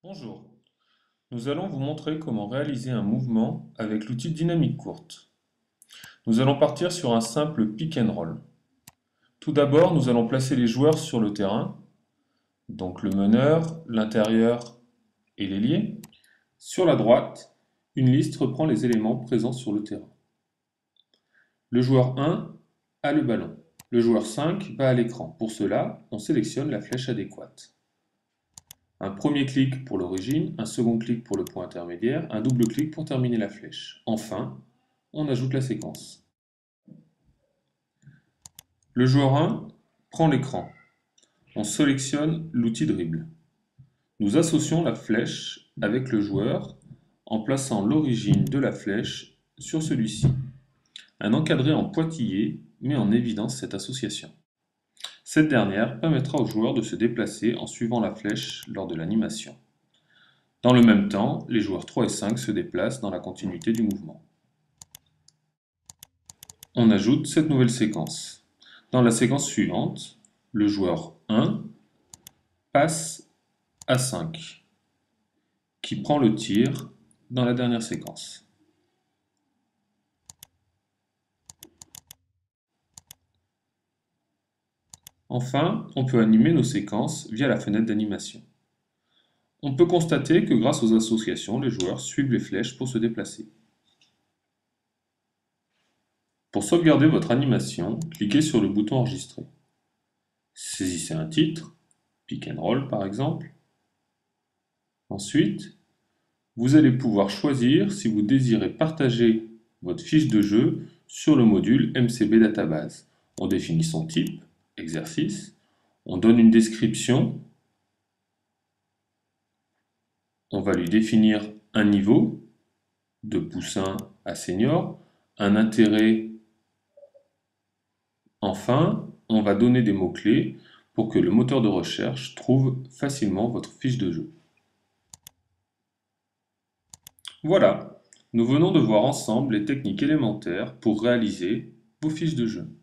Bonjour, nous allons vous montrer comment réaliser un mouvement avec l'outil dynamique courte. Nous allons partir sur un simple pick and roll. Tout d'abord, nous allons placer les joueurs sur le terrain, donc le meneur, l'intérieur et l'ailier. Sur la droite, une liste reprend les éléments présents sur le terrain. Le joueur 1 a le ballon. Le joueur 5 va à l'écran. Pour cela, on sélectionne la flèche adéquate. Un premier clic pour l'origine, un second clic pour le point intermédiaire, un double clic pour terminer la flèche. Enfin, on ajoute la séquence. Le joueur 1 prend l'écran. On sélectionne l'outil dribble. Nous associons la flèche avec le joueur en plaçant l'origine de la flèche sur celui-ci. Un encadré en pointillé met en évidence cette association. Cette dernière permettra au joueur de se déplacer en suivant la flèche lors de l'animation. Dans le même temps, les joueurs 3 et 5 se déplacent dans la continuité du mouvement. On ajoute cette nouvelle séquence. Dans la séquence suivante, le joueur 1 passe à 5, qui prend le tir dans la dernière séquence. Enfin, on peut animer nos séquences via la fenêtre d'animation. On peut constater que grâce aux associations, les joueurs suivent les flèches pour se déplacer. Pour sauvegarder votre animation, cliquez sur le bouton Enregistrer. Saisissez un titre, Pick and Roll par exemple. Ensuite, vous allez pouvoir choisir si vous désirez partager votre fiche de jeu sur le module MCB Database. On définit son type, exercice, on donne une description, on va lui définir un niveau, de poussin à senior, un intérêt. Enfin, on va donner des mots-clés pour que le moteur de recherche trouve facilement votre fiche de jeu. Voilà, nous venons de voir ensemble les techniques élémentaires pour réaliser vos fiches de jeu.